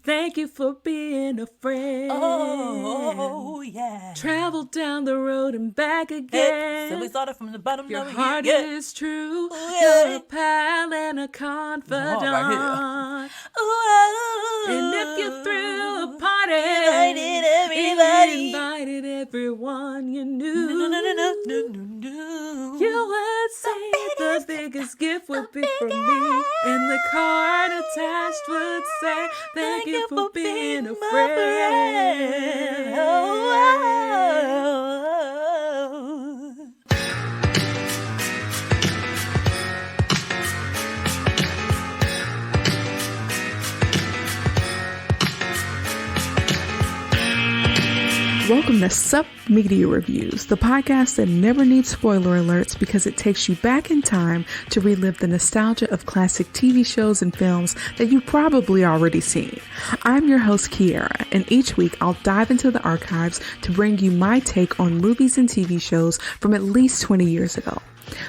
Thank you for being a friend. Oh, yeah. Travel down the road and back again. So we started from the bottom. Your heart is true. You're a pal and a confidant. Right. And if you threw a party, invited everyone you knew. You would say the biggest gift would be from me, and the card attached would say, thank you for being a friend. Welcome to Sup Media Reviews, the podcast that never needs spoiler alerts because it takes you back in time to relive the nostalgia of classic TV shows and films that you've probably already seen. I'm your host, Kiara, and each week I'll dive into the archives to bring you my take on movies and TV shows from at least 20 years ago.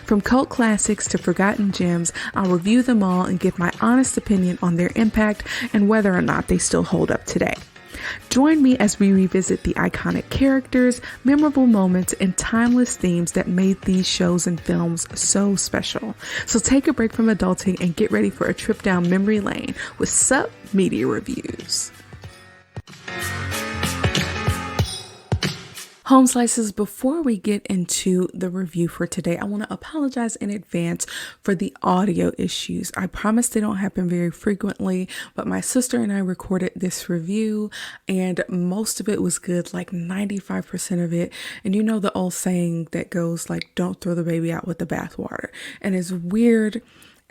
From cult classics to forgotten gems, I'll review them all and give my honest opinion on their impact and whether or not they still hold up today. Join me as we revisit the iconic characters, memorable moments, and timeless themes that made these shows and films so special. So take a break from adulting and get ready for a trip down memory lane with Sup Media Reviews. Home Slices, before we get into the review for today, I want to apologize in advance for the audio issues. I promise they don't happen very frequently, but my sister and I recorded this review and most of it was good, like 95% of it. And you know the old saying that goes like, don't throw the baby out with the bathwater. And as weird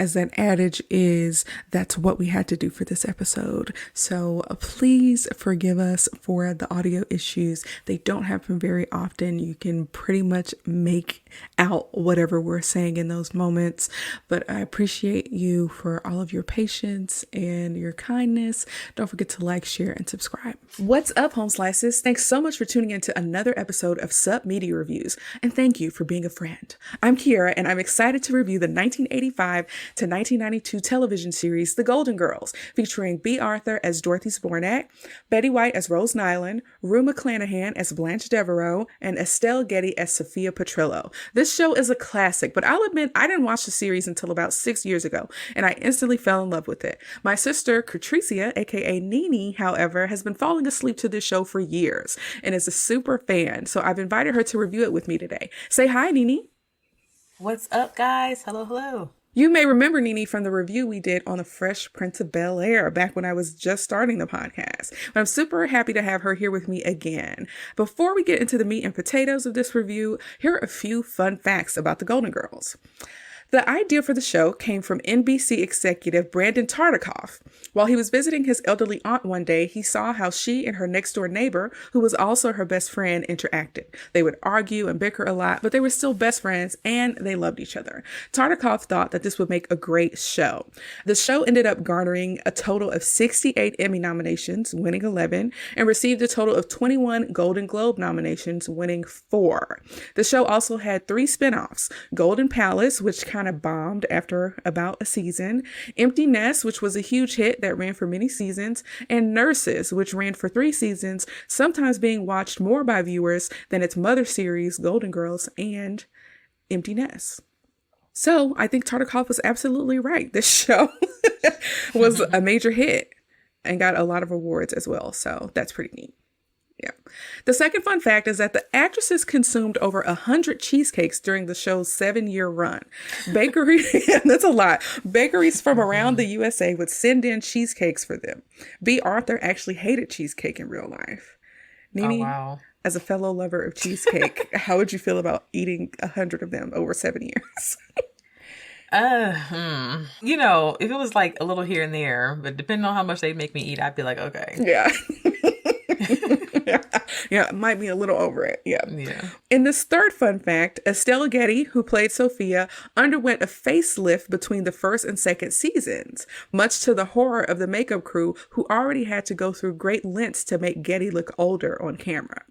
as that adage is, that's what we had to do for this episode. So please forgive us for the audio issues. They don't happen very often. You can pretty much make out whatever we're saying in those moments, but I appreciate you for all of your patience and your kindness. Don't forget to like, share, and subscribe. What's up, Home Slices? Thanks so much for tuning into another episode of Sup Media Reviews, and thank you for being a friend. I'm Kiara, and I'm excited to review the 1985 to 1992 television series, The Golden Girls, featuring B. Arthur as Dorothy Zbornak, Betty White as Rose Nylund, Rue McClanahan as Blanche Devereaux, and Estelle Getty as Sophia Petrillo. This show is a classic, but I'll admit I didn't watch the series until about 6 years ago, and I instantly fell in love with it. My sister, Curtricia, aka Nini, however, has been falling asleep to this show for years and is a super fan, so I've invited her to review it with me today. Say hi, Nini. What's up, guys? Hello. You may remember Nini from the review we did on The Fresh Prince of Bel-Air back when I was just starting the podcast. But I'm super happy to have her here with me again. Before we get into the meat and potatoes of this review, here are a few fun facts about the Golden Girls. The idea for the show came from NBC executive Brandon Tartikoff. While he was visiting his elderly aunt one day, he saw how she and her next-door neighbor, who was also her best friend, interacted. They would argue and bicker a lot, but they were still best friends and they loved each other. Tartikoff thought that this would make a great show. The show ended up garnering a total of 68 Emmy nominations, winning 11, and received a total of 21 Golden Globe nominations, winning 4. The show also had 3 spinoffs: Golden Palace, which kind of bombed after about a season, Empty Nest, which was a huge hit that ran for many seasons, and Nurses, which ran for 3 seasons, sometimes being watched more by viewers than its mother series, Golden Girls and Empty Nest. So I think Tartikoff was absolutely right. This show was a major hit and got a lot of awards as well. So that's pretty neat. Yeah. The second fun fact is that the actresses consumed over 100 cheesecakes during the show's 7-year run. That's a lot. Bakeries from around the USA would send in cheesecakes for them. B. Arthur actually hated cheesecake in real life. Nini, as a fellow lover of cheesecake, how would you feel about eating 100 of them over 7 years? You know, if it was like a little here and there, but depending on how much they make me eat, I'd be like, okay. Yeah. Yeah, it might be a little over it. Yeah. In this third fun fact, Estelle Getty, who played Sophia, underwent a facelift between the first and second seasons, much to the horror of the makeup crew, who already had to go through great lengths to make Getty look older on camera.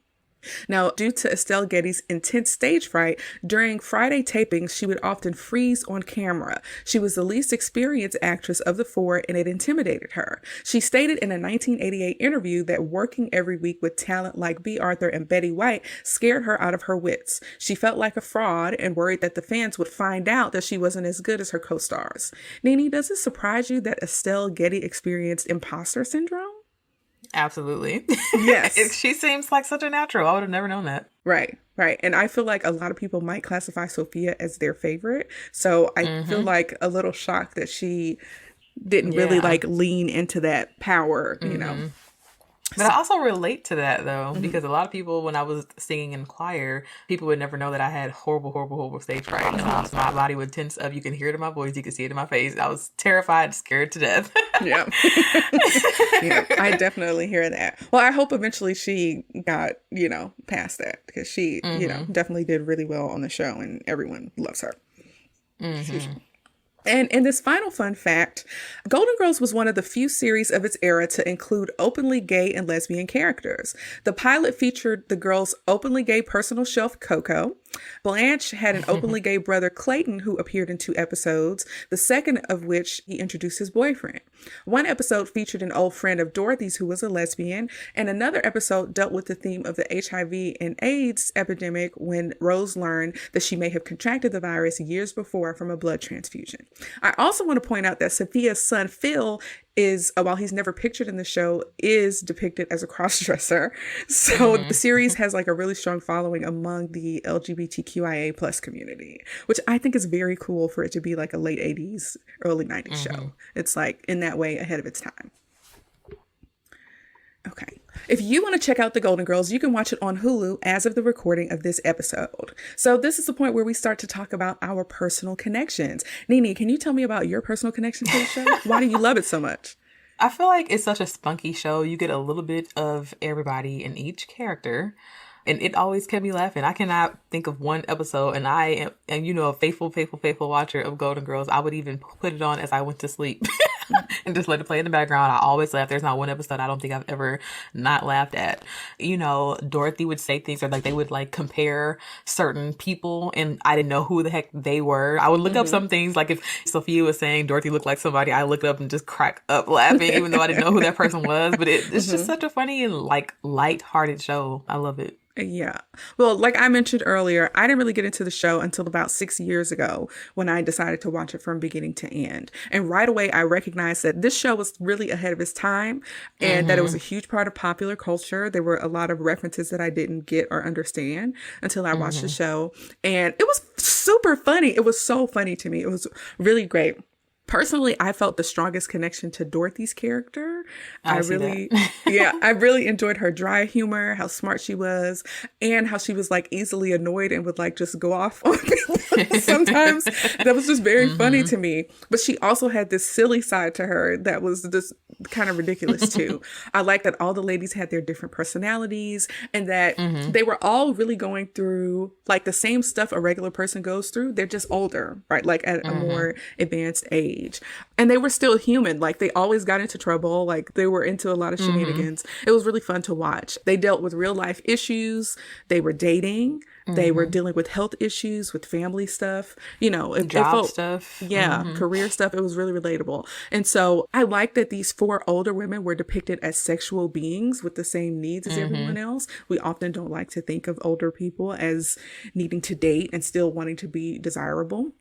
Now, due to Estelle Getty's intense stage fright, during Friday tapings, she would often freeze on camera. She was the least experienced actress of the four, and it intimidated her. She stated in a 1988 interview that working every week with talent like B. Arthur and Betty White scared her out of her wits. She felt like a fraud and worried that the fans would find out that she wasn't as good as her co-stars. Nene, does it surprise you that Estelle Getty experienced imposter syndrome? Absolutely. Yes. She seems like such a natural. I would have never known that. Right, right. And I feel like a lot of people might classify Sophia as their favorite. So I feel like a little shocked that she didn't really like lean into that power, you know. But I also relate to that, though, because a lot of people, when I was singing in choir, people would never know that I had horrible stage fright. My body would tense up. You can hear it in my voice. You can see it in my face. I was terrified, scared to death. Yeah. Yeah, I definitely hear that. Well, I hope eventually she got, past that, because she, definitely did really well on the show and everyone loves her. And in this final fun fact, Golden Girls was one of the few series of its era to include openly gay and lesbian characters. The pilot featured the girls' openly gay personal chef, Coco. Blanche had an openly gay brother, Clayton, who appeared in 2 episodes, the second of which he introduced his boyfriend. One episode featured an old friend of Dorothy's who was a lesbian, and another episode dealt with the theme of the HIV and AIDS epidemic when Rose learned that she may have contracted the virus years before from a blood transfusion. I also want to point out that Sophia's son, Phil, is, while he's never pictured in the show, is depicted as a cross-dresser. So the series has like a really strong following among the LGBTQIA plus community, which I think is very cool for it to be like a late 80s, early 90s show. It's like in that way ahead of its time. Okay. If you want to check out The Golden Girls, you can watch it on Hulu as of the recording of this episode. So this is the point where we start to talk about our personal connections. Nene, can you tell me about your personal connection to the show? Why do you love it so much? I feel like it's such a spunky show. You get a little bit of everybody in each character. And it always kept me laughing. I cannot think of one episode, and I am, a faithful watcher of Golden Girls. I would even put it on as I went to sleep and just let it play in the background. I always laugh. There's not one episode I don't think I've ever not laughed at. Dorothy would say things, or like they would like compare certain people, and I didn't know who the heck they were. I would look up some things, like if Sophia was saying Dorothy looked like somebody, I looked up and just crack up laughing, even though I didn't know who that person was. But it's just such a funny and like light-hearted show. I love it. Yeah. Well, like I mentioned earlier, I didn't really get into the show until about 6 years ago when I decided to watch it from beginning to end. And right away, I recognized that this show was really ahead of its time and that it was a huge part of popular culture. There were a lot of references that I didn't get or understand until I watched the show. And it was super funny. It was so funny to me. It was really great. Personally, I felt the strongest connection to Dorothy's character. I really enjoyed her dry humor, how smart she was, and how she was like easily annoyed and would like just go off on people sometimes. That was just very funny to me. But she also had this silly side to her that was just kind of ridiculous too. I like that all the ladies had their different personalities and that they were all really going through like the same stuff a regular person goes through. They're just older, right? Like at a more advanced age. And they were still human. Like they always got into trouble. Like they were into a lot of shenanigans. It was really fun to watch. They dealt with real life issues. They were dating. They were dealing with health issues, with family stuff, job stuff. Yeah, career stuff. It was really relatable. And so I like that these 4 older women were depicted as sexual beings with the same needs as everyone else. We often don't like to think of older people as needing to date and still wanting to be desirable.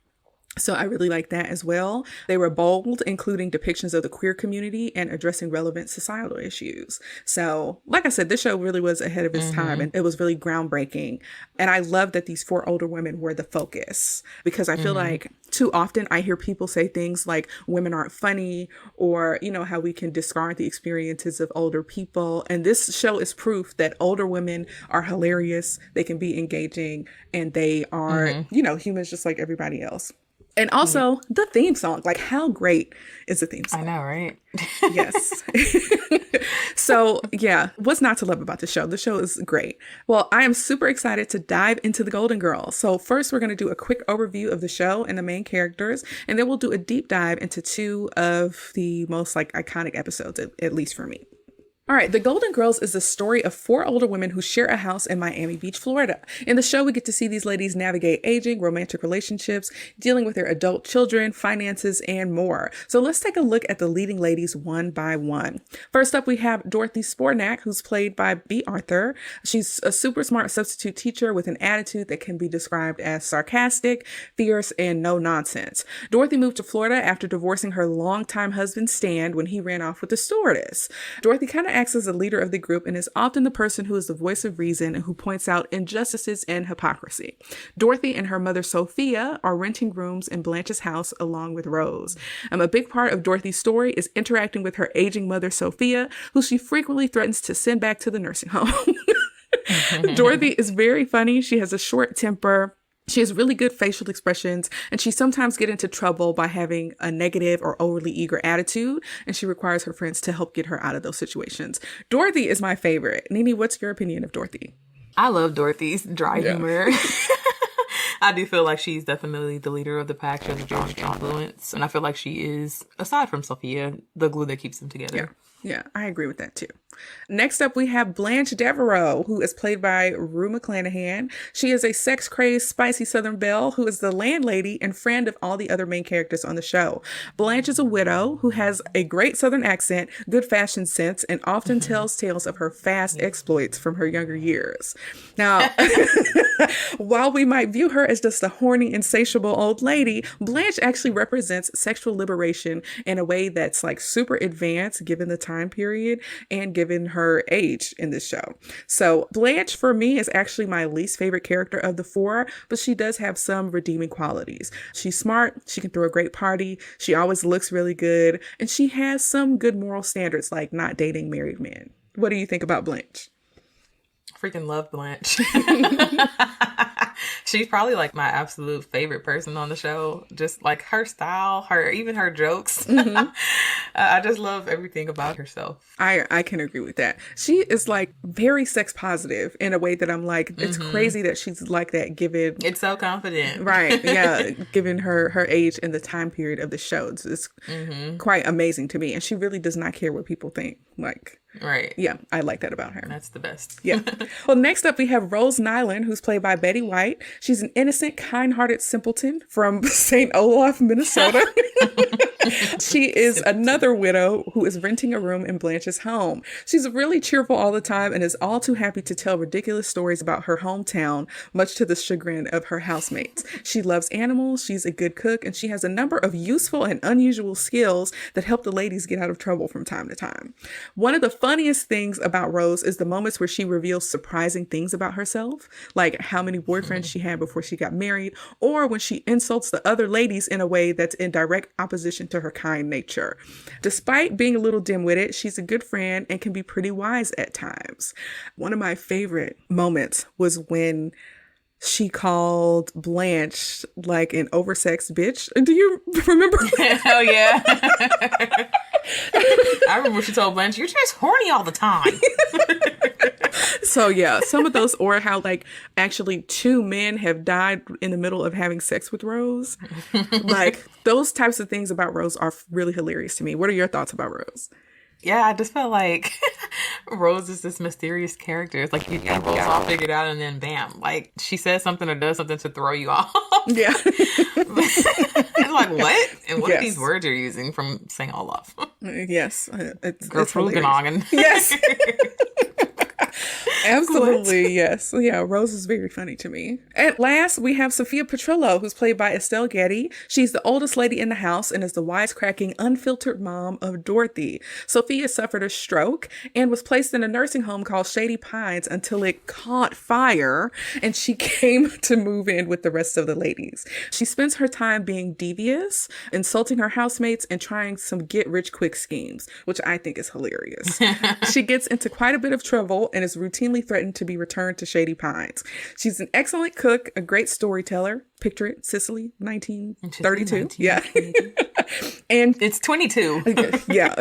So I really like that as well. They were bold, including depictions of the queer community and addressing relevant societal issues. So like I said, this show really was ahead of its time and it was really groundbreaking. And I love that these 4 older women were the focus because I feel like too often I hear people say things like women aren't funny or, how we can discard the experiences of older people. And this show is proof that older women are hilarious. They can be engaging and they are, humans just like everybody else. And also the theme song, like how great is the theme song? I know, right? Yes. So yeah, what's not to love about the show? The show is great. Well, I am super excited to dive into The Golden Girls. So first we're going to do a quick overview of the show and the main characters, and then we'll do a deep dive into 2 of the most like iconic episodes, at least for me. All right, The Golden Girls is the story of four older women who share a house in Miami Beach, Florida. In the show, we get to see these ladies navigate aging, romantic relationships, dealing with their adult children, finances, and more. So let's take a look at the leading ladies one by one. First up, we have Dorothy Zbornak, who's played by B. Arthur. She's a super smart substitute teacher with an attitude that can be described as sarcastic, fierce, and no nonsense. Dorothy moved to Florida after divorcing her longtime husband, Stan, when he ran off with a stewardess. Dorothy kind of acts as the leader of the group and is often the person who is the voice of reason and who points out injustices and hypocrisy. Dorothy and her mother Sophia are renting rooms in Blanche's house along with Rose. A big part of Dorothy's story is interacting with her aging mother Sophia, who she frequently threatens to send back to the nursing home. Dorothy is very funny. She has a short temper. She has really good facial expressions, and she sometimes gets into trouble by having a negative or overly eager attitude, and she requires her friends to help get her out of those situations. Dorothy is my favorite. Nini, what's your opinion of Dorothy? I love Dorothy's dry humor. I do feel like she's definitely the leader of the pack. She has a strong influence, and I feel like she is, aside from Sophia, the glue that keeps them together. Yeah, I agree with that too. Next up, we have Blanche Devereaux, who is played by Rue McClanahan. She is a sex-crazed, spicy Southern belle who is the landlady and friend of all the other main characters on the show. Blanche is a widow who has a great Southern accent, good fashion sense, and often tells tales of her fast exploits from her younger years. Now, while we might view her as just a horny, insatiable old lady, Blanche actually represents sexual liberation in a way that's like super advanced given the time period and given her age in this show. So Blanche for me is actually my least favorite character of the four, but she does have some redeeming qualities. She's smart, she can throw a great party, she always looks really good, and she has some good moral standards like not dating married men. What do you think about Blanche? Freaking love Blanche. She's probably like my absolute favorite person on the show. Just like her style, even her jokes. I just love everything about herself. I can agree with that. She is like very sex positive in a way that I'm like, it's crazy that she's like that given. It's so confident. Right. Yeah. Given her age and the time period of the show. It's quite amazing to me. And she really does not care what people think. Like, right. Yeah, I like that about her. That's the best. Yeah. Well, next up, we have Rose Nylund, who's played by Betty White. She's an innocent, kind-hearted simpleton from St. Olaf, Minnesota. She is another widow who is renting a room in Blanche's home. She's really cheerful all the time and is all too happy to tell ridiculous stories about her hometown, much to the chagrin of her housemates. She loves animals, she's a good cook, and she has a number of useful and unusual skills that help the ladies get out of trouble from time to time. One of the funniest things about Rose is the moments where she reveals surprising things about herself, like how many boyfriends she had before she got married, or when she insults the other ladies in a way that's in direct opposition to her kind nature. Despite being a little dim-witted, she's a good friend and can be pretty wise at times. One of my favorite moments was when she called Blanche like an oversexed bitch. And do you remember? Hell yeah. I remember when she told Blanche, "You're just horny all the time." So yeah, some of those, or how like actually two men have died in the middle of having sex with Rose. Like those types of things about Rose are really hilarious to me. What are your thoughts about Rose? Yeah, I just felt like Rose is this mysterious character. It's like you got Rose all figured out and then bam. Like she says something or does something to throw you off. Yeah. It's like, what? And what are these words you're using from St. Olaf? Yes. It's hilarious. Yes. Absolutely, yes. Yeah, Rose is very funny to me. At last, we have Sophia Petrillo, who's played by Estelle Getty. She's the oldest lady in the house and is the wisecracking, unfiltered mom of Dorothy. Sophia suffered a stroke and was placed in a nursing home called Shady Pines until it caught fire, and she came to move in with the rest of the ladies. She spends her time being devious, insulting her housemates, and trying some get-rich-quick schemes, which I think is hilarious. She gets into quite a bit of trouble and is routinely threatened to be returned to Shady Pines. She's an excellent cook, a great storyteller. Picture it, Sicily, 1932. Yeah. And it's 22. Yeah.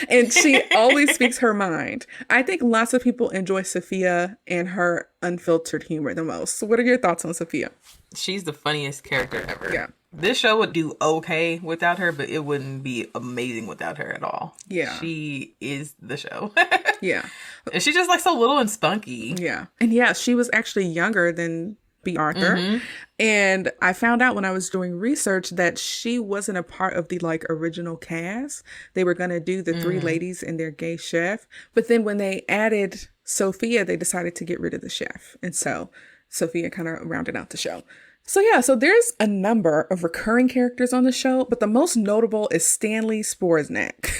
And she always speaks her mind. I think lots of people enjoy Sophia and her unfiltered humor the most. So what are your thoughts on Sophia? She's the funniest character ever. Yeah. This show would do okay without her, but it wouldn't be amazing without her at all. Yeah. She is the show. Yeah. And she's just like so little and spunky. Yeah. And yeah, she was actually younger than B. Arthur. And I found out when I was doing research that she wasn't a part of the like original cast. They were going to do the three ladies and their gay chef. But then when they added Sophia, they decided to get rid of the chef. And so Sophia kind of rounded out the show. So yeah, so there's a number of recurring characters on the show, but the most notable is Stanley Sporznak,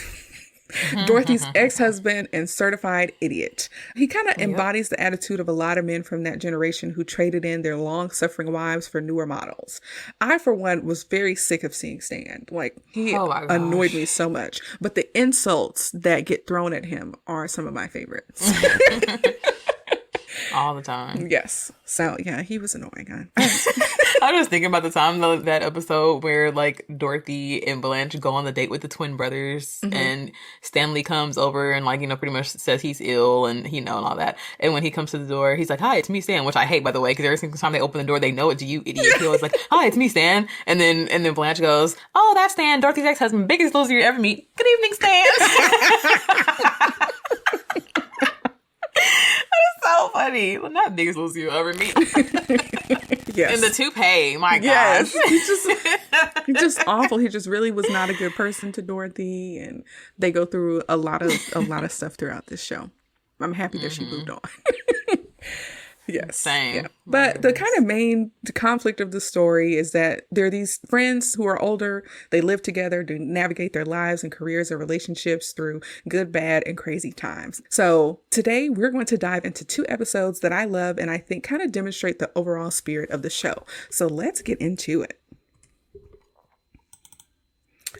Dorothy's ex-husband and certified idiot. He kind of embodies the attitude of a lot of men from that generation who traded in their long-suffering wives for newer models. I, for one, was very sick of seeing Stan. Like, he annoyed me so much. But the insults that get thrown at him are some of my favorites. All the time. Yes. So, yeah, he was annoying. I was thinking about the time, though, that episode where, like, Dorothy and Blanche go on the date with the twin brothers, and Stanley comes over and, like, you know, pretty much says he's ill and, you know, and all that. And when he comes to the door, he's like, "Hi, it's me, Stan," which I hate, by the way, because every single time they open the door, they know it's you, idiot. He always like, "Hi, it's me, Stan." And then Blanche goes, "Oh, that's Stan, Dorothy's ex-husband, biggest loser you ever meet. Good evening, Stan." So funny. Well, not biggest loser you ever meet. Yes. And the toupee, my yes. gosh. He's just awful. He just really was not a good person to Dorothy, and they go through a lot of stuff throughout this show. I'm happy that she moved on. Yes. Same. Yeah. But the kind of main conflict of the story is that there are these friends who are older. They live together to navigate their lives and careers and relationships through good, bad, and crazy times. So today we're going to dive into 2 episodes that I love and I think kind of demonstrate the overall spirit of the show. So let's get into it.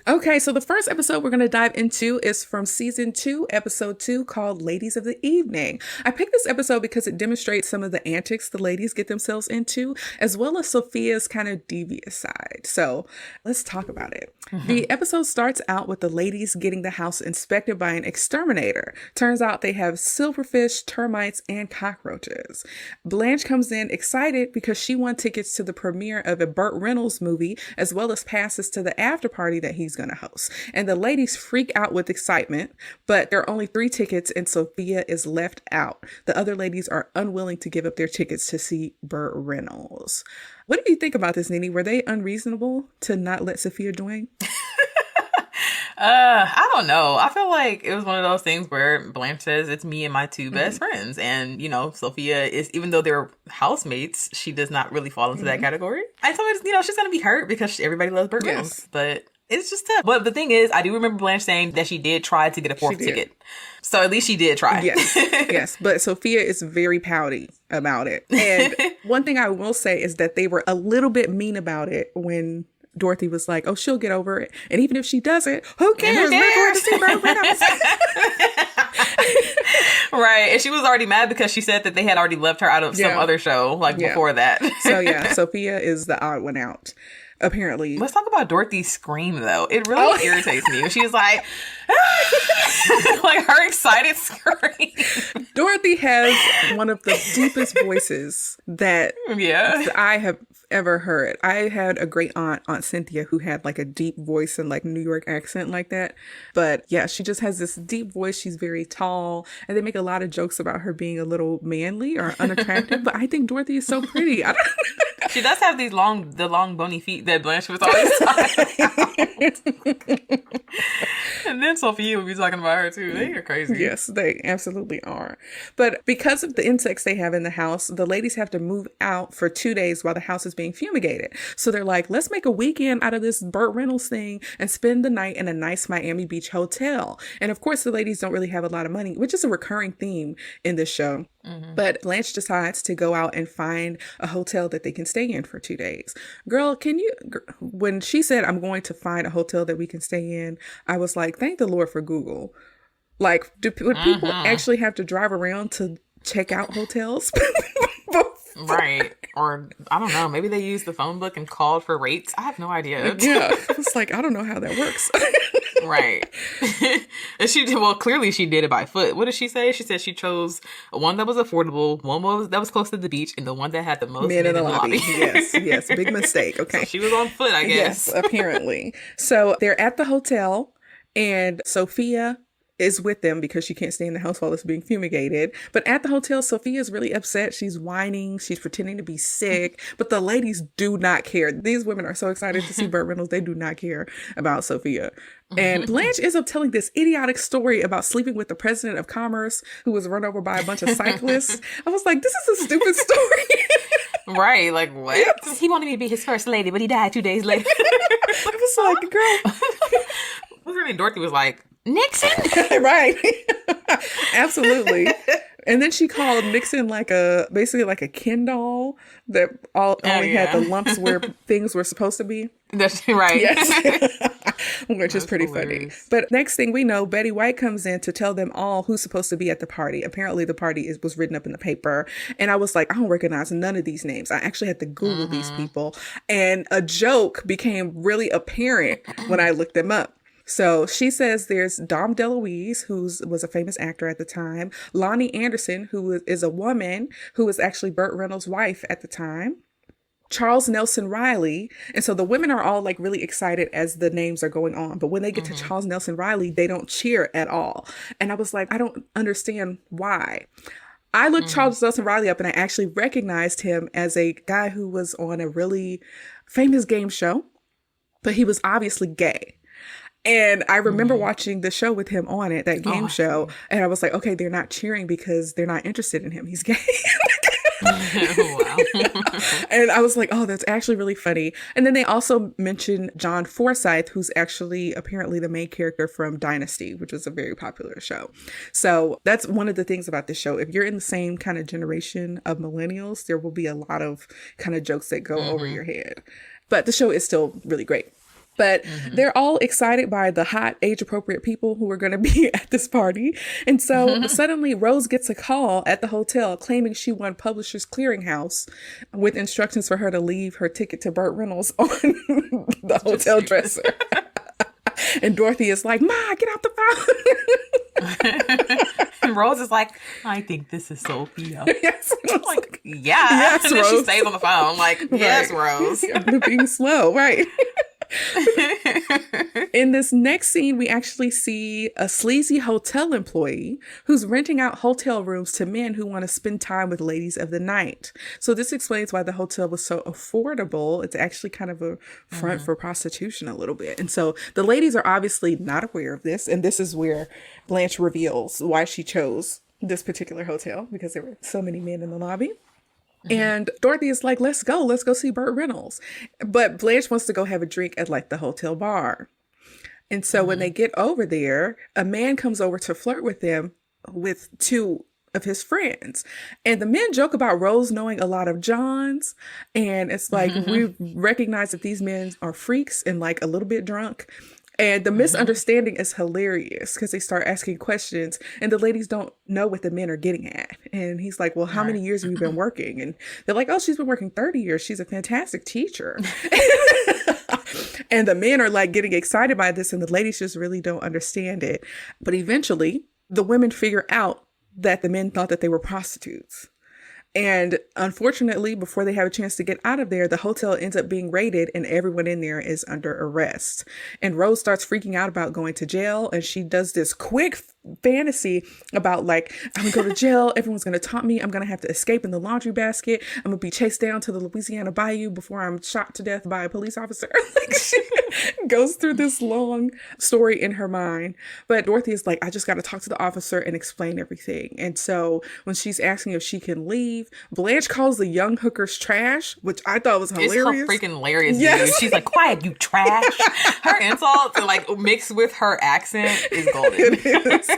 Okay, so the first episode we're going to dive into is from season 2, episode 2, called Ladies of the Evening. I picked this episode because it demonstrates some of the antics the ladies get themselves into, as well as Sophia's kind of devious side. So let's talk about it. The episode starts out with the ladies getting the house inspected by an exterminator. Turns out they have silverfish, termites, and cockroaches. Blanche comes in excited because she won tickets to the premiere of a Burt Reynolds movie, as well as passes to the after party that he's going to host. And the ladies freak out with excitement, but there are only 3 tickets and Sophia is left out. The other ladies are unwilling to give up their tickets to see Burt Reynolds. What do you think about this, Nini? Were they unreasonable to not let Sophia join? I don't know. I feel like it was one of those things where Blanche says it's me and my 2 best friends. And, you know, Sophia is, even though they're housemates, she does not really fall into that category. I thought, you know, she's going to be hurt because everybody loves Burt Reynolds. But it's just tough. But the thing is, I do remember Blanche saying that she did try to get a 4th ticket. So at least she did try. Yes. Yes. But Sophia is very pouty about it. And one thing I will say is that they were a little bit mean about it when Dorothy was like, "Oh, she'll get over it. And even if she doesn't, who cares? We're going to see Burt Reynolds." Right. And she was already mad because she said that they had already left her out of some other show before that. So yeah, Sophia is the odd one out. Apparently. Let's talk about Dorothy's scream, though. It really irritates me. She was like, like her excited scream. Dorothy has one of the deepest voices that I have ever heard. I had a great aunt Cynthia, who had like a deep voice and like New York accent like that. But yeah, she just has this deep voice. She's very tall, and they make a lot of jokes about her being a little manly or unattractive. But I think Dorothy is so pretty. She does have the long bony feet that Blanche was always talking about. And then Sophia would be talking about her too. They are crazy. Yes, they absolutely are. But because of the insects they have in the house, the ladies have to move out for 2 days while the house is being fumigated. So they're like, let's make a weekend out of this Burt Reynolds thing and spend the night in a nice Miami Beach hotel. And of course, the ladies don't really have a lot of money, which is a recurring theme in this show. But Blanche decides to go out and find a hotel that they can stay in for 2 days. Girl, when she said, "I'm going to find a hotel that we can stay in," I was like, thank the Lord for Google. Like, would people actually have to drive around to check out hotels Right. Or, I don't know, maybe they used the phone book and called for rates. I have no idea. Yeah. It's like, I don't know how that works. Right. And she did, well, clearly she did it by foot. What did she say? She said she chose one that was affordable, that was close to the beach, and the one that had the most Men in the lobby. Yes. Big mistake. Okay. So she was on foot, I guess. Yes, apparently. So they're at the hotel, and Sophia is with them because she can't stay in the house while it's being fumigated. But at the hotel, Sophia is really upset. She's whining. She's pretending to be sick. But the ladies do not care. These women are so excited to see Burt Reynolds. They do not care about Sophia. And Blanche ends up telling this idiotic story about sleeping with the president of commerce who was run over by a bunch of cyclists. I was like, this is a stupid story. Right. Like, what? He wanted me to be his first lady, but he died 2 days later. I was like, girl. What's her name? Dorothy was like, Nixon? Right. Absolutely. And then she called Nixon basically like a Ken doll that only had the lumps where things were supposed to be. That's right. Yes. Which is pretty hilarious. funny. But next thing we know, Betty White comes in to tell them all who's supposed to be at the party. Apparently the party was written up in the paper. And I was like, I don't recognize none of these names. I actually had to Google these people. And a joke became really apparent when I looked them up. So she says there's Dom DeLuise, who was a famous actor at the time, Lonnie Anderson, who is a woman who was actually Burt Reynolds' wife at the time, Charles Nelson Riley. And so the women are all like really excited as the names are going on. But when they get to Charles Nelson Riley, they don't cheer at all. And I was like, I don't understand why. I looked Charles Nelson Riley up and I actually recognized him as a guy who was on a really famous game show, but he was obviously gay. And I remember watching the show with him on it, that game show. And I was like, okay, they're not cheering because they're not interested in him. He's gay. Wow. And I was like, oh, that's actually really funny. And then they also mentioned John Forsythe, who's actually apparently the main character from Dynasty, which was a very popular show. So that's one of the things about this show. If you're in the same kind of generation of millennials, there will be a lot of kind of jokes that go over your head. But the show is still really great. But they're all excited by the hot, age-appropriate people who are going to be at this party. And so suddenly Rose gets a call at the hotel claiming she won Publishers Clearinghouse with instructions for her to leave her ticket to Burt Reynolds on the hotel dresser. And Dorothy is like, Ma, get out the phone. And Rose is like, I think this is Sophia. Yes. Like, yeah. Yes, and then Rose. she stays on the phone. Like, yes, Rose. You're being slow, right? In this next scene, we actually see a sleazy hotel employee who's renting out hotel rooms to men who want to spend time with ladies of the night. So this explains why the hotel was so affordable. It's actually kind of a front for prostitution a little bit. And so the ladies are obviously not aware of this. And this is where Blanche reveals why she chose this particular hotel, because there were so many men in the lobby. And Dorothy is like, let's go see Burt Reynolds. But Blanche wants to go have a drink at like the hotel bar. And so when they get over there, a man comes over to flirt with them with two of his friends. And the men joke about Rose knowing a lot of Johns. And it's like, we recognize that these men are freaks and like a little bit drunk. And the misunderstanding is hilarious because they start asking questions and the ladies don't know what the men are getting at. And he's like, well, how many years have you been working? And they're like, oh, she's been working 30 years. She's a fantastic teacher. And the men are like getting excited by this and the ladies just really don't understand it. But eventually the women figure out that the men thought that they were prostitutes. And unfortunately, before they have a chance to get out of there, the hotel ends up being raided and everyone in there is under arrest. And Rose starts freaking out about going to jail. And she does this quick fantasy about like, I'm gonna go to jail. Everyone's gonna taunt me. I'm gonna have to escape in the laundry basket. I'm gonna be chased down to the Louisiana Bayou before I'm shot to death by a police officer. Like she goes through this long story in her mind. But Dorothy is like, I just got to talk to the officer and explain everything. And so when she's asking if she can leave, Blanche calls the young hookers trash, which I thought was hilarious. It's so freaking hilarious, Yes. dude. She's like, quiet, you trash. Her insults, like, mixed with her accent is golden. It is.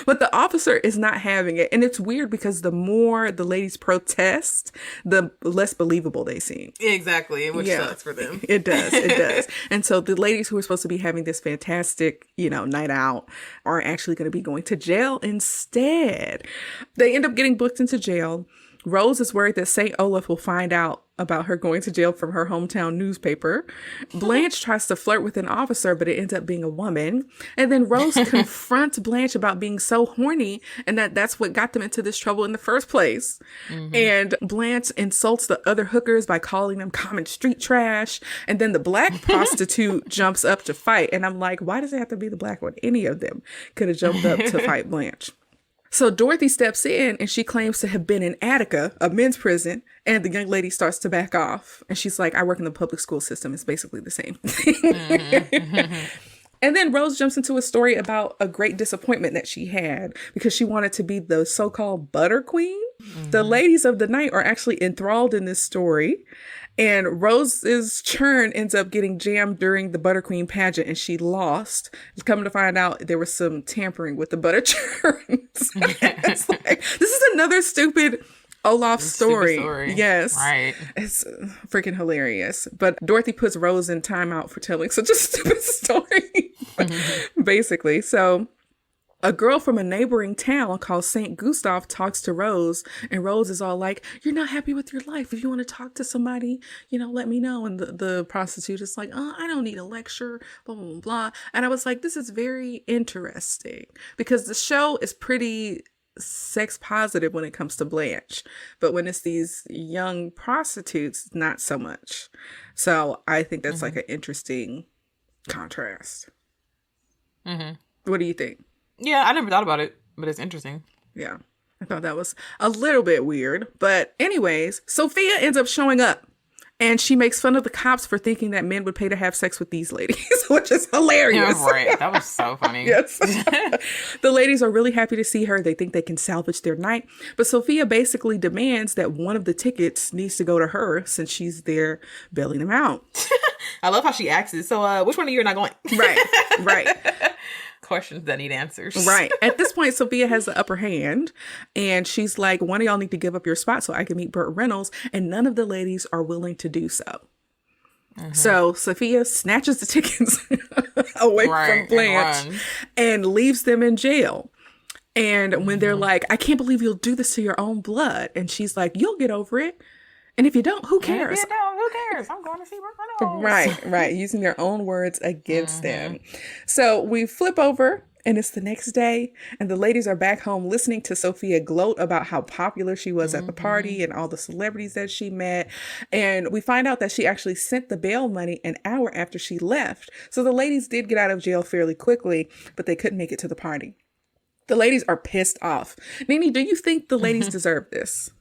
But the officer is not having it. And it's weird because the more the ladies protest, the less believable they seem. Exactly, which sucks for them. It does. It does. And so the ladies who are supposed to be having this fantastic, night out are actually going to be going to jail instead. They end up getting booked into jail. Rose is worried that St. Olaf will find out about her going to jail from her hometown newspaper. Blanche tries to flirt with an officer, but it ends up being a woman. And then Rose confronts Blanche about being so horny and that's what got them into this trouble in the first place. And Blanche insults the other hookers by calling them common street trash. And then the black prostitute jumps up to fight. And I'm like, why does it have to be the black one? Any of them could have jumped up to fight Blanche. So Dorothy steps in and she claims to have been in Attica, a men's prison, and the young lady starts to back off. And she's like, I work in the public school system. It's basically the same thing. And then Rose jumps into a story about a great disappointment that she had because she wanted to be the so-called butter queen. The ladies of the night are actually enthralled in this story. And Rose's churn ends up getting jammed during the Butter Queen pageant and she lost. Come to find out there was some tampering with the butter churns. It's like, this is another stupid Olaf story. Yes. Right. It's freaking hilarious. But Dorothy puts Rose in timeout for telling such a stupid story. Basically. So a girl from a neighboring town called St. Gustav talks to Rose, and Rose is all like, you're not happy with your life. If you want to talk to somebody, let me know. And the prostitute is like, I don't need a lecture, blah, blah, blah, blah. And I was like, this is very interesting because the show is pretty sex positive when it comes to Blanche. But when it's these young prostitutes, not so much. So I think that's like an interesting contrast. What do you think? Yeah, I never thought about it, but it's interesting. Yeah, I thought that was a little bit weird. But anyways, Sophia ends up showing up and she makes fun of the cops for thinking that men would pay to have sex with these ladies, which is hilarious. Yeah, right. That was so funny. Yes. The ladies are really happy to see her. They think they can salvage their night. But Sophia basically demands that one of the tickets needs to go to her since she's there bailing them out. I love how she asks it. So which one of you are not going? Right. Questions that need answers. Right. At this point, Sophia has the upper hand and she's like, one of y'all need to give up your spot so I can meet Burt Reynolds. And none of the ladies are willing to do so. So Sophia snatches the tickets away from Blanche and leaves them in jail. And when they're like, I can't believe you'll do this to your own blood. And she's like, you'll get over it. And if you don't, who cares? If you don't, who cares? I'm going to see Burt Reynolds. Right. Using their own words against them. So we flip over and it's the next day and the ladies are back home listening to Sophia gloat about how popular she was at the party and all the celebrities that she met. And we find out that she actually sent the bail money an hour after she left. So the ladies did get out of jail fairly quickly, but they couldn't make it to the party. The ladies are pissed off. Nene, do you think the ladies deserve this?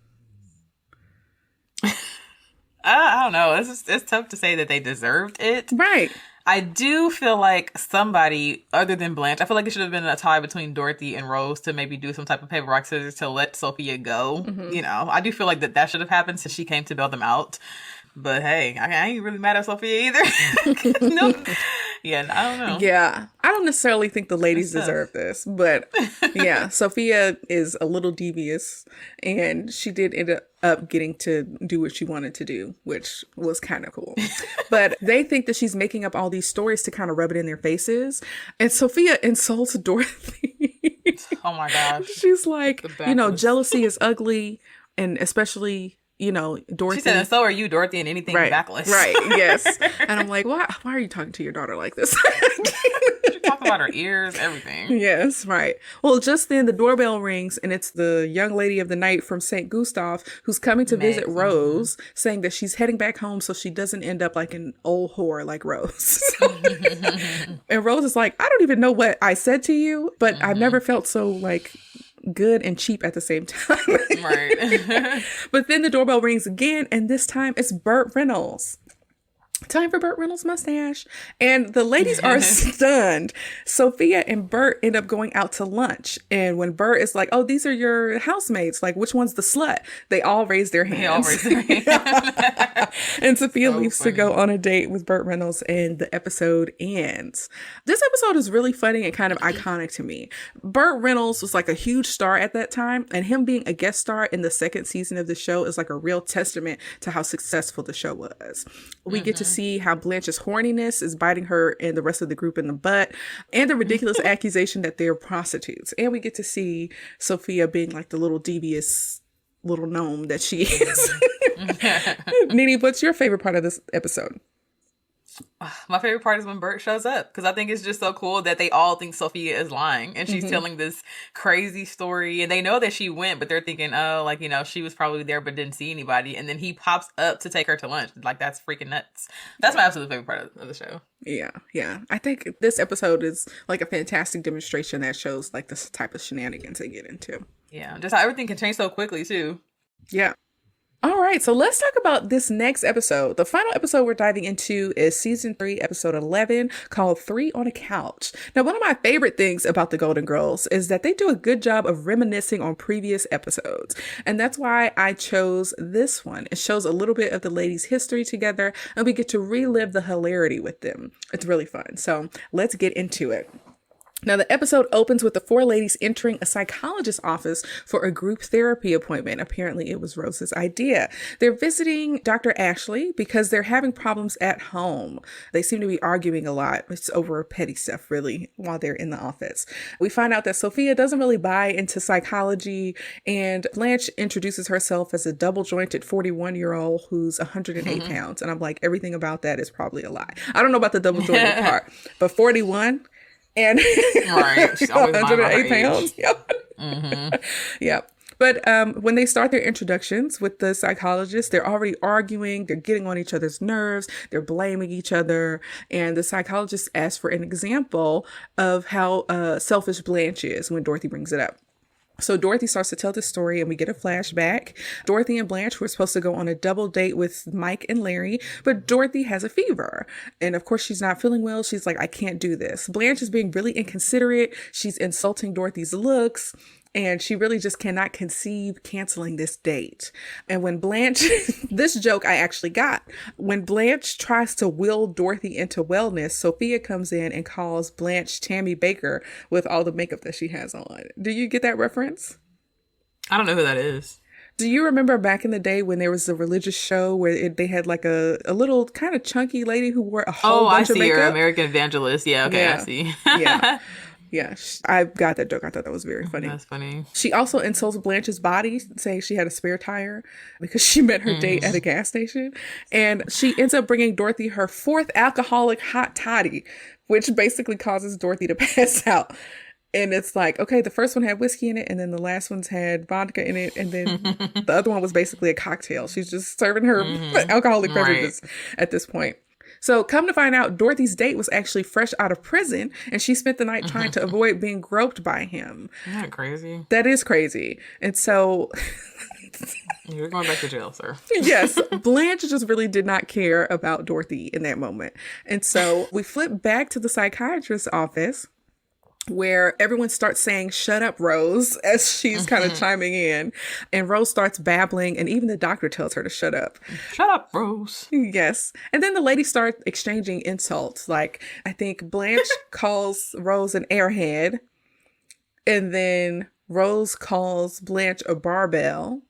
I don't know. It's tough to say that they deserved it. Right. I do feel like somebody other than Blanche, I feel like it should have been a tie between Dorothy and Rose to maybe do some type of paper, rock, scissors to let Sophia go. I do feel like that should have happened since she came to bail them out. But hey, I ain't really mad at Sophia either. Nope. Yeah, I don't know. Yeah, I don't necessarily think the ladies deserve this, but yeah, Sophia is a little devious and she did end up getting to do what she wanted to do, which was kind of cool. But they think that she's making up all these stories to kind of rub it in their faces. And Sophia insults Dorothy. Oh my gosh. She's like, jealousy is ugly and especially... Dorothy. She said, and so are you, Dorothy, and anything backless. Right, yes. And I'm like, why are you talking to your daughter like this? She talking about her ears, everything. Yes, right. Well, just then the doorbell rings and it's the young lady of the night from St. Gustav who's coming to visit Rose, saying that she's heading back home so she doesn't end up like an old whore like Rose. And Rose is like, I don't even know what I said to you, but I've never felt so like... good and cheap at the same time. Right. But then the doorbell rings again and this time it's Burt Reynolds. Time for Burt Reynolds' mustache. And the ladies are stunned. Sophia and Burt end up going out to lunch. And when Burt is like, oh, these are your housemates. Like, which one's the slut? They all raise their hands. And Sophia leaves to go on a date with Burt Reynolds and the episode ends. This episode is really funny and kind of iconic to me. Burt Reynolds was like a huge star at that time. And him being a guest star in the second season of the show is like a real testament to how successful the show was. We get to see how Blanche's horniness is biting her and the rest of the group in the butt and the ridiculous accusation that they're prostitutes. And we get to see Sophia being like the little devious little gnome that she is. Nene, what's your favorite part of this episode? My favorite part is when Bert shows up, because I think it's just so cool that they all think Sophia is lying and she's telling this crazy story, and they know that she went, but they're thinking, oh, like, you know, she was probably there but didn't see anybody, and then he pops up to take her to lunch. Like, that's freaking nuts. That's my absolute favorite part of the show. Yeah. I think this episode is like a fantastic demonstration that shows like this type of shenanigans they get into. Yeah, just how everything can change so quickly too. Yeah. All right, so let's talk about this next episode. The final episode we're diving into is season 3, episode 11, called 3 on a Couch. Now, one of my favorite things about the Golden Girls is that they do a good job of reminiscing on previous episodes. And that's why I chose this one. It shows a little bit of the ladies' history together, and we get to relive the hilarity with them. It's really fun. So let's get into it. Now, the episode opens with the 4 ladies entering a psychologist's office for a group therapy appointment. Apparently, it was Rose's idea. They're visiting Dr. Ashley because they're having problems at home. They seem to be arguing a lot. It's over petty stuff, really, while they're in the office. We find out that Sophia doesn't really buy into psychology, and Blanche introduces herself as a double-jointed 41-year-old who's 108 pounds. And I'm like, everything about that is probably a lie. I don't know about the double-jointed part, but 41... and right. 108 pounds. Yep. Yep. But when they start their introductions with the psychologist, they're already arguing. They're getting on each other's nerves. They're blaming each other. And the psychologist asks for an example of how selfish Blanche is when Dorothy brings it up. So Dorothy starts to tell the story, and we get a flashback. Dorothy and Blanche were supposed to go on a double date with Mike and Larry, but Dorothy has a fever. And of course, she's not feeling well. She's like, I can't do this. Blanche is being really inconsiderate. She's insulting Dorothy's looks. And she really just cannot conceive canceling this date. And when Blanche, this joke I actually got, when Blanche tries to will Dorothy into wellness, Sophia comes in and calls Blanche Tammy Baker with all the makeup that she has on. Do you get that reference? I don't know who that is. Do you remember back in the day when there was a religious show where they had like a little kind of chunky lady who wore a whole bunch of makeup? Oh, I see her, American Evangelist. Yeah, okay, I see. Yeah. Yeah, I got that joke. I thought that was very funny. That's funny. She also insults Blanche's body, saying she had a spare tire because she met her date at a gas station. And she ends up bringing Dorothy her 4th alcoholic hot toddy, which basically causes Dorothy to pass out. And it's like, okay, the first one had whiskey in it, and then the last one's had vodka in it, and then the other one was basically a cocktail. She's just serving her alcoholic beverages at this point. So come to find out, Dorothy's date was actually fresh out of prison, and she spent the night trying to avoid being groped by him. Isn't that crazy? That is crazy. And so... You're going back to jail, sir. Yes, Blanche just really did not care about Dorothy in that moment. And so we flip back to the psychiatrist's office, where everyone starts saying, shut up, Rose, as she's kind of chiming in. And Rose starts babbling, and even the doctor tells her to shut up. Shut up, Rose. Yes. And then the ladies start exchanging insults. Like, I think Blanche calls Rose an airhead, and then Rose calls Blanche a barbell,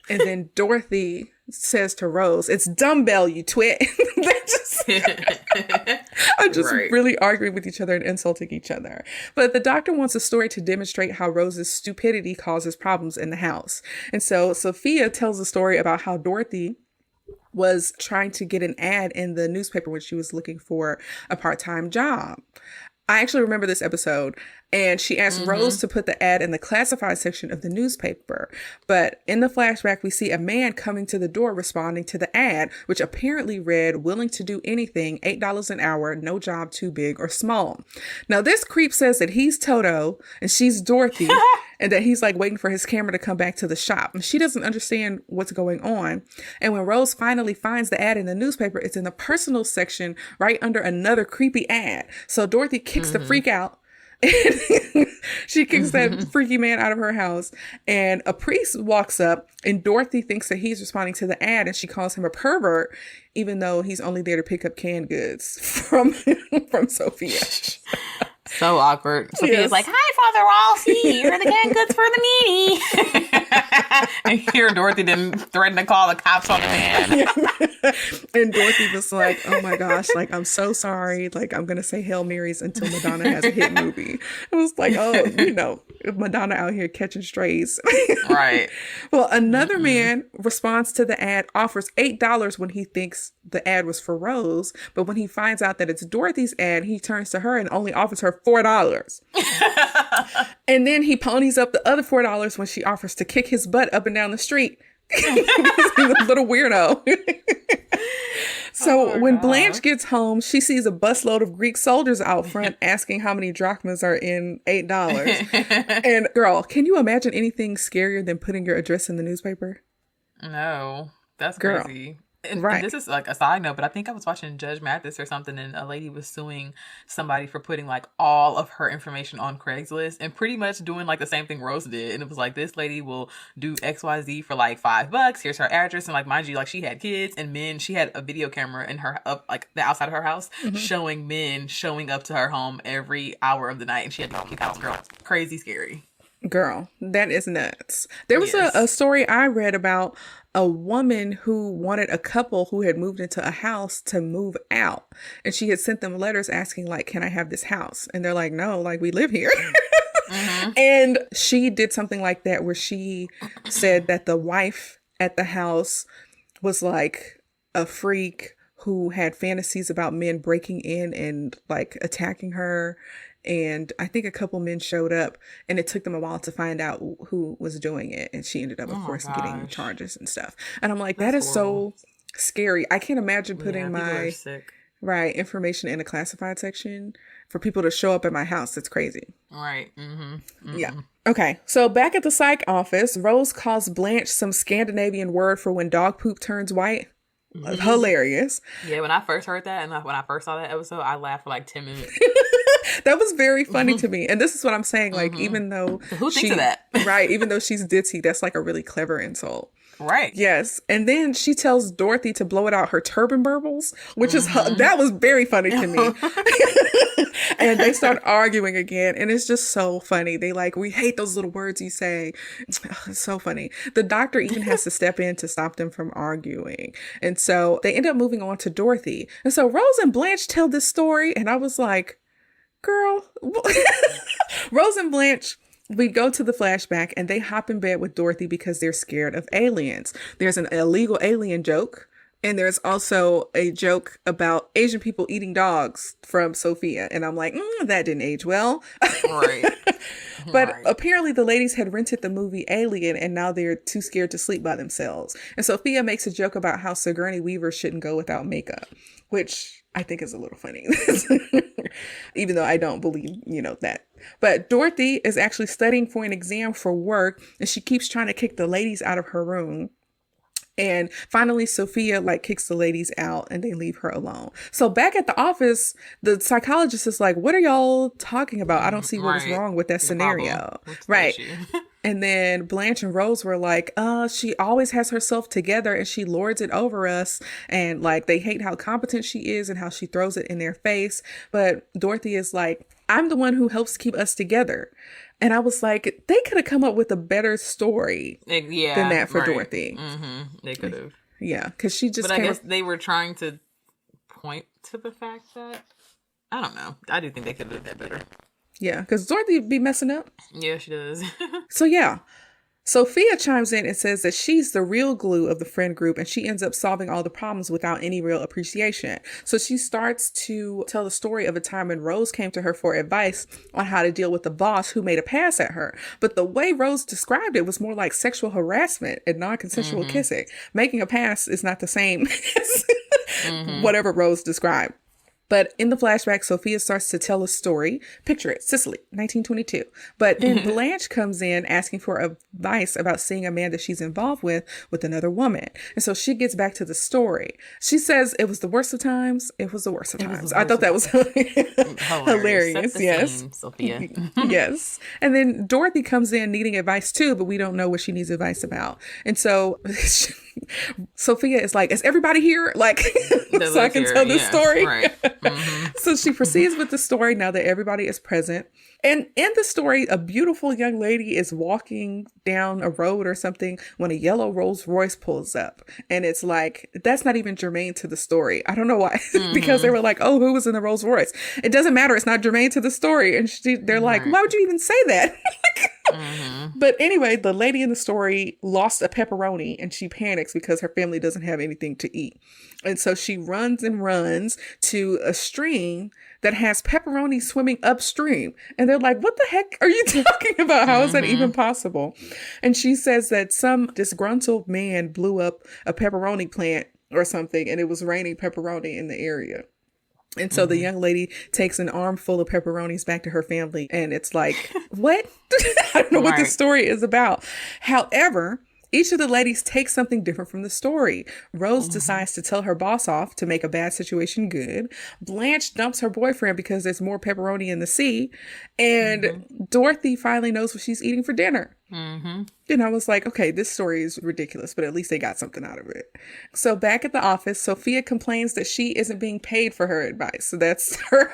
and then Dorothy says to Rose, it's dumbbell, you twit. I'm just really arguing with each other and insulting each other. But the doctor wants a story to demonstrate how Rose's stupidity causes problems in the house. And so Sophia tells a story about how Dorothy was trying to get an ad in the newspaper when she was looking for a part-time job. I actually remember this episode, and she asked Rose to put the ad in the classified section of the newspaper. But in the flashback, we see a man coming to the door responding to the ad, which apparently read, willing to do anything, $8 an hour, no job too big or small. Now, this creep says that he's Toto and she's Dorothy, and that he's like waiting for his camera to come back to the shop. And she doesn't understand what's going on. And when Rose finally finds the ad in the newspaper, it's in the personal section right under another creepy ad. So Dorothy kicks the freak out. She kicks that freaky man out of her house, and a priest walks up, and Dorothy thinks that he's responding to the ad, and she calls him a pervert, even though he's only there to pick up canned goods from Sophia. So awkward. Sophia's like, hi, Father Ralphie. You're the canned goods for the meanie. Here, Dorothy didn't threaten to call the cops on the man. And Dorothy was like, oh my gosh, like, I'm so sorry. Like, I'm going to say Hail Marys until Madonna has a hit movie. It was like, oh, Madonna out here catching strays. Right. Well, another man responds to the ad, offers $8 when he thinks the ad was for Rose. But when he finds out that it's Dorothy's ad, he turns to her and only offers her $4. And then he ponies up the other $4 when she offers to kick his butt up and down the street. He's a little weirdo. So when Blanche gets home, she sees a busload of Greek soldiers out front asking how many drachmas are in $8. And girl, can you imagine anything scarier than putting your address in the newspaper? No, that's crazy. And this is like a side note, but I think I was watching Judge Mathis or something, and a lady was suing somebody for putting like all of her information on Craigslist and pretty much doing like the same thing Rose did. And it was like, this lady will do XYZ for like $5. Here's her address. And like, mind you, like she had kids and men. She had a video camera in her up like the outside of her house showing men showing up to her home every hour of the night. And she had to keep house girls. Crazy scary. Girl, that is nuts. There was a story I read about a woman who wanted a couple who had moved into a house to move out. And she had sent them letters asking, like, can I have this house? And they're like, no, like, we live here. And she did something like that where she said that the wife at the house was like a freak who had fantasies about men breaking in and like attacking her. And I think a couple men showed up, and it took them a while to find out who was doing it. And she ended up, of course, getting charges and stuff. And I'm like, that is so scary. I can't imagine putting my information in a classified section for people to show up at my house. That's crazy. Right. Yeah. Okay. So back at the psych office, Rose calls Blanche some Scandinavian word for when dog poop turns white. Hilarious. Yeah, when I first heard that and when I first saw that episode, I laughed for like 10 minutes. That was very funny to me. And this is what I'm saying. Like, even though who thinks of that? Right. Even though she's ditzy, that's like a really clever insult. Right. Yes. And then she tells Dorothy to blow it out her turban burbles, which is, that was very funny to me. And they start arguing again. And it's just so funny. They like, we hate those little words you say. It's so funny. The doctor even has to step in to stop them from arguing. And so they end up moving on to Dorothy. And so Rose and Blanche tell this story. And I was like, girl, Rose and Blanche, we go to the flashback and they hop in bed with Dorothy because they're scared of aliens. There's an illegal alien joke. And there's also a joke about Asian people eating dogs from Sophia. And I'm like, that didn't age well. Right. But apparently the ladies had rented the movie Alien and now they're too scared to sleep by themselves. And Sophia makes a joke about how Sigourney Weaver shouldn't go without makeup, which I think is a little funny, even though I don't believe, that. But Dorothy is actually studying for an exam for work and she keeps trying to kick the ladies out of her room. And finally, Sophia kicks the ladies out and they leave her alone. So back at the office, the psychologist is like, what are y'all talking about? I don't see what was wrong with that scenario. Right. And then Blanche and Rose were like, she always has herself together and she lords it over us. And they hate how competent she is and how she throws it in their face. But Dorothy is like, I'm the one who helps keep us together. And I was like, they could have come up with a better story than that for Dorothy. They could have. Yeah, because she just But I guess they were trying to point to the fact that, I don't know. I do think they could have done that better. Yeah, because Dorothy be messing up. Yeah, she does. So yeah, Sophia chimes in and says that she's the real glue of the friend group and she ends up solving all the problems without any real appreciation. So she starts to tell the story of a time when Rose came to her for advice on how to deal with the boss who made a pass at her. But the way Rose described it was more like sexual harassment and non-consensual kissing. Making a pass is not the same as whatever Rose described. But in the flashback, Sophia starts to tell a story. Picture it, Sicily, 1922. But then Blanche comes in asking for advice about seeing a man that she's involved with another woman. And so she gets back to the story. She says it was the worst of times. It was the worst of times. I thought that was hilarious. Yes. Scene, Sophia. Yes. And then Dorothy comes in needing advice too, but we don't know what she needs advice about. And so Sophia is like, is everybody here? Like, so I can tell this story. Right. So she proceeds with the story now that everybody is present. And in the story, a beautiful young lady is walking down a road or something when a yellow Rolls Royce pulls up. And it's like, that's not even germane to the story. I don't know why. Because they were like, oh, who was in the Rolls Royce? It doesn't matter. It's not germane to the story. And they're like, why would you even say that? But anyway, the lady in the story lost a pepperoni and she panics because her family doesn't have anything to eat. And so she runs and runs to a stream that has pepperoni swimming upstream. And they're like, what the heck are you talking about? How is that even possible? And she says that some disgruntled man blew up a pepperoni plant or something, and it was raining pepperoni in the area. And so the young lady takes an armful of pepperonis back to her family. And it's like, what? I don't know what this story is about. However, each of the ladies takes something different from the story. Rose decides to tell her boss off to make a bad situation good. Blanche dumps her boyfriend because there's more pepperoni in the sea. And Dorothy finally knows what she's eating for dinner. And I was like, okay, this story is ridiculous, but at least they got something out of it. So back at the office, Sophia complains that she isn't being paid for her advice. So that's her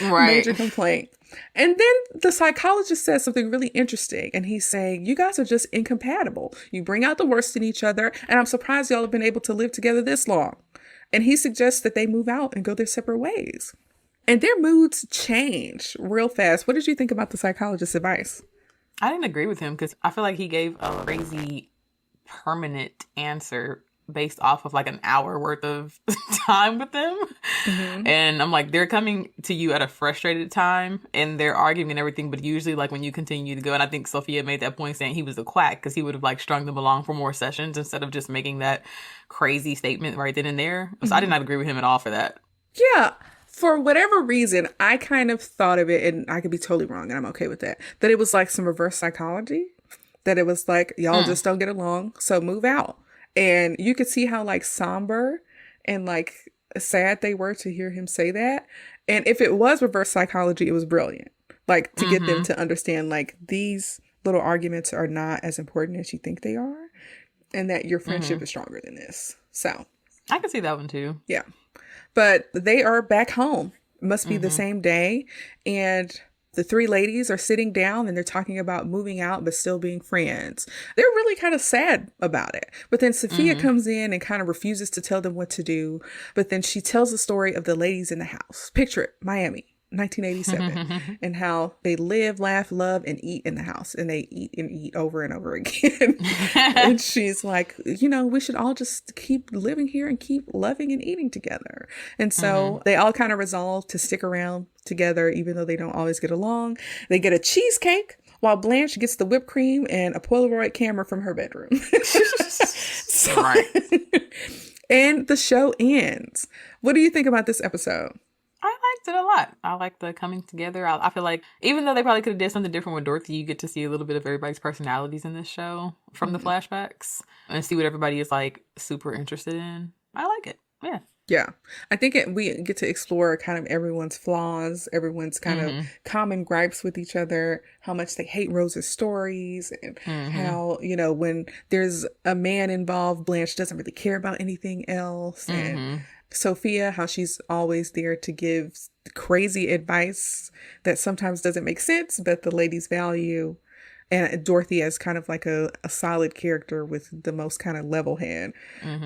major complaint. And then the psychologist says something really interesting. And he's saying, you guys are just incompatible. You bring out the worst in each other. And I'm surprised y'all have been able to live together this long. And he suggests that they move out and go their separate ways. And their moods change real fast. What did you think about the psychologist's advice? I didn't agree with him because I feel like he gave a crazy permanent answer based off of like an hour worth of time with them. And I'm like, they're coming to you at a frustrated time and they're arguing and everything. But usually like when you continue to go, and I think Sophia made that point saying he was a quack because he would have like strung them along for more sessions instead of just making that crazy statement right then and there. So I did not agree with him at all for that. Yeah. For whatever reason, I kind of thought of it, and I could be totally wrong, and I'm okay with that it was like some reverse psychology, that it was like, y'all just don't get along, so move out. And you could see how like somber and like sad they were to hear him say that. And if it was reverse psychology, it was brilliant. Like to get them to understand like these little arguments are not as important as you think they are, and that your friendship is stronger than this. So I can see that one too. Yeah. But they are back home. Must be the same day. And the three ladies are sitting down and they're talking about moving out, but still being friends. They're really kind of sad about it. But then Sophia comes in and kind of refuses to tell them what to do. But then she tells the story of the ladies in the house. Picture it, Miami, 1987, and how they live, laugh, love, and eat in the house. And they eat and eat over and over again. And she's like, you know, we should all just keep living here and keep loving and eating together. And so they all kind of resolve to stick around together, even though they don't always get along. They get a cheesecake while Blanche gets the whipped cream and a Polaroid camera from her bedroom. And the show ends. What do you think about this episode? I liked it a lot. I like the coming together. I feel like even though they probably could have did something different with Dorothy, you get to see a little bit of everybody's personalities in this show from the flashbacks and see what everybody is like super interested in. I like it. Yeah. Yeah. I think we get to explore kind of everyone's flaws, everyone's kind of common gripes with each other, how much they hate Rose's stories, and how, you know, when there's a man involved, Blanche doesn't really care about anything else. And Sophia, how she's always there to give crazy advice that sometimes doesn't make sense, but the ladies value. And Dorothy as kind of like a solid character with the most kind of level head.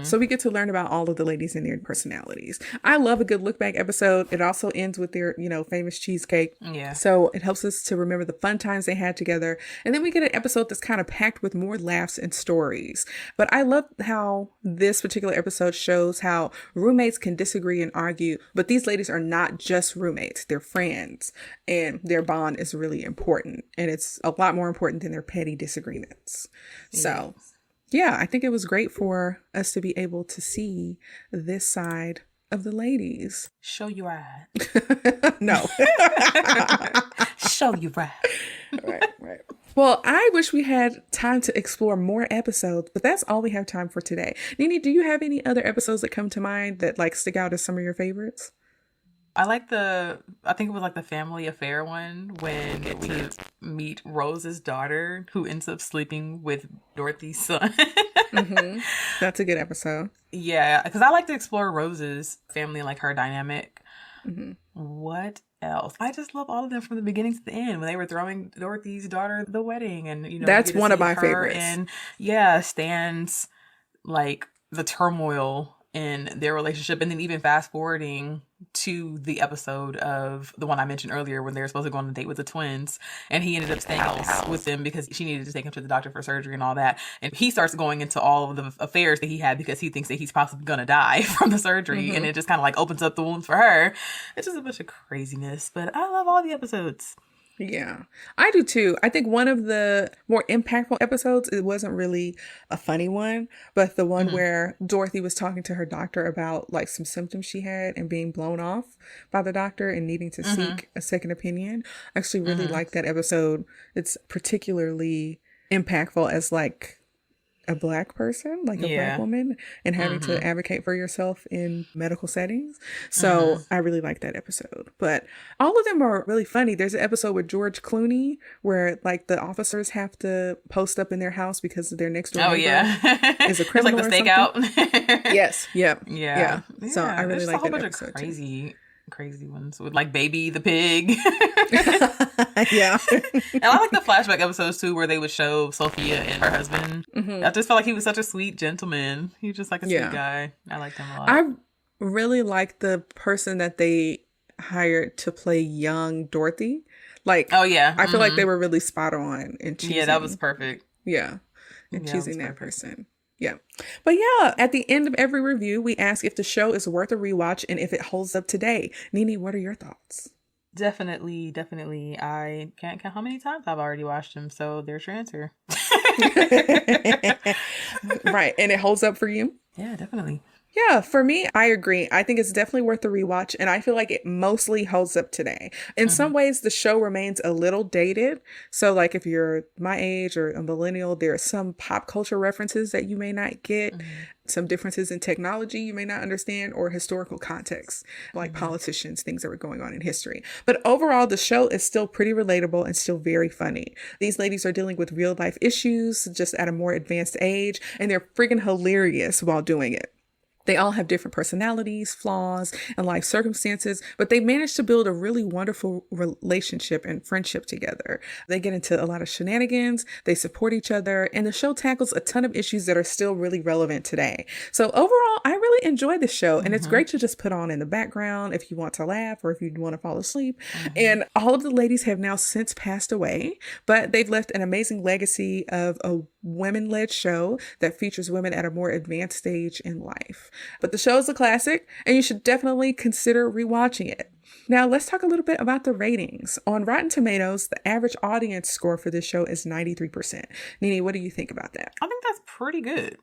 So we get to learn about all of the ladies and their personalities. I love a good look back episode. It also ends with their, you know, famous cheesecake. Yeah. So it helps us to remember the fun times they had together. And then we get an episode that's kind of packed with more laughs and stories. But I love how this particular episode shows how roommates can disagree and argue, but these ladies are not just roommates. They're friends, and their bond is really important. And it's a lot more important than their petty disagreements. So, yeah, I think it was great for us to be able to see this side of the ladies. Show you right. No. Show you right. Right. Well, I wish we had time to explore more episodes, but that's all we have time for today. Nini, do you have any other episodes that come to mind that like stick out as some of your favorites? I like I think it was like the family affair one when we meet Rose's daughter who ends up sleeping with Dorothy's son. That's a good episode. Yeah, because I like to explore Rose's family, like her dynamic. What else? I just love all of them from the beginning to the end when they were throwing Dorothy's daughter the wedding, and that's one of my favorites. And Stan's like the turmoil in their relationship, and then even fast forwarding to the episode of the one I mentioned earlier when they were supposed to go on a date with the twins, and he ended up staying with them because she needed to take him to the doctor for surgery and all that, and he starts going into all of the affairs that he had because he thinks that he's possibly gonna die from the surgery, and it just kind of like opens up the wounds for her. It's just a bunch of craziness, but I love all the episodes. Yeah, I do too. I think one of the more impactful episodes, it wasn't really a funny one, but the one where Dorothy was talking to her doctor about like some symptoms she had and being blown off by the doctor and needing to seek a second opinion. I actually really like that episode. It's particularly impactful as like a Black person, like a Black woman, and having to advocate for yourself in medical settings. So I really like that episode. But all of them are really funny. There's an episode with George Clooney where like the officers have to post up in their house because their next door neighbor is a criminal. It's like the stakeout. Yes. Yep. Yeah. So I really like that episode. Of crazy ones with like Baby the pig. Yeah. And I like the flashback episodes too where they would show Sophia and her husband. I just felt like he was such a sweet gentleman. He was just like a sweet guy. I liked him a lot. I really liked the person that they hired to play young Dorothy. Like, I feel like they were really spot on in choosing. Yeah, that was perfect. Yeah. And choosing that person. Yeah. But yeah, at the end of every review, we ask if the show is worth a rewatch and if it holds up today. Nene, what are your thoughts? Definitely. I can't count how many times I've already watched them, so there's your answer. Right. And it holds up for you? Yeah, definitely. Yeah, for me, I agree. I think it's definitely worth the rewatch, and I feel like it mostly holds up today. In some ways, the show remains a little dated. So, like, if you're my age or a millennial, there are some pop culture references that you may not get, some differences in technology you may not understand, or historical context, like politicians, things that were going on in history. But overall, the show is still pretty relatable and still very funny. These ladies are dealing with real life issues just at a more advanced age, and they're friggin' hilarious while doing it. They all have different personalities, flaws, and life circumstances, but they manage to build a really wonderful relationship and friendship together. They get into a lot of shenanigans, they support each other, and the show tackles a ton of issues that are still really relevant today. So overall, I really enjoy the show, and it's great to just put on in the background if you want to laugh or if you want to fall asleep. And all of the ladies have now since passed away, but they've left an amazing legacy of a women-led show that features women at a more advanced stage in life. But the show is a classic, and you should definitely consider rewatching it. Now, let's talk a little bit about the ratings. On Rotten Tomatoes, the average audience score for this show is 93%. Nene, what do you think about that? I think that's pretty good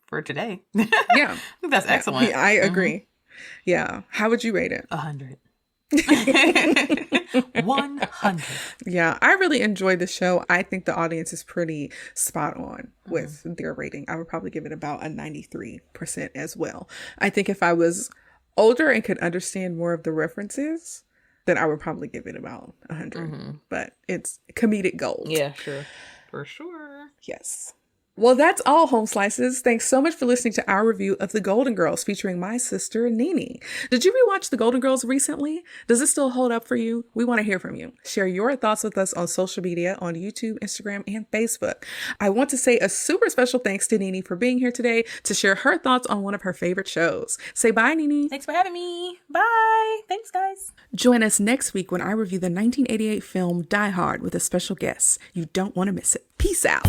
for today. Yeah. I think that's excellent. Yeah, I agree. Yeah. How would you rate it? 100. 100. Yeah, I really enjoyed the show. I think the audience is pretty spot on with their rating. I would probably give it about a 93% as well. I think if I was older and could understand more of the references, then I would probably give it about 100. But it's comedic gold. Yeah, sure. For sure. Yes. Well, that's all, Home Slices. Thanks so much for listening to our review of The Golden Girls featuring my sister, Nene. Did you rewatch The Golden Girls recently? Does it still hold up for you? We want to hear from you. Share your thoughts with us on social media on YouTube, Instagram, and Facebook. I want to say a super special thanks to Nene for being here today to share her thoughts on one of her favorite shows. Say bye, Nene. Thanks for having me. Bye. Thanks, guys. Join us next week when I review the 1988 film Die Hard with a special guest. You don't want to miss it. Peace out.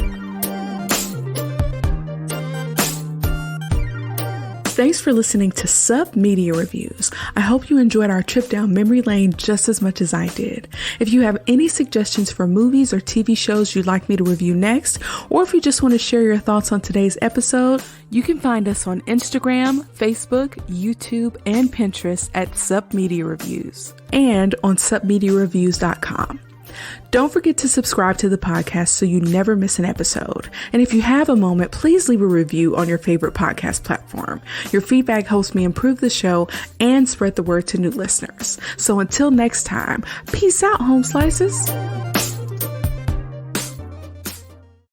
Thanks for listening to Sub Media Reviews. I hope you enjoyed our trip down memory lane just as much as I did. If you have any suggestions for movies or TV shows you'd like me to review next, or if you just want to share your thoughts on today's episode, you can find us on Instagram, Facebook, YouTube, and Pinterest at Sub Media Reviews, and on submediareviews.com. Don't forget to subscribe to the podcast so you never miss an episode. And if you have a moment, please leave a review on your favorite podcast platform. Your feedback helps me improve the show and spread the word to new listeners. So until next time, peace out, Home Slices.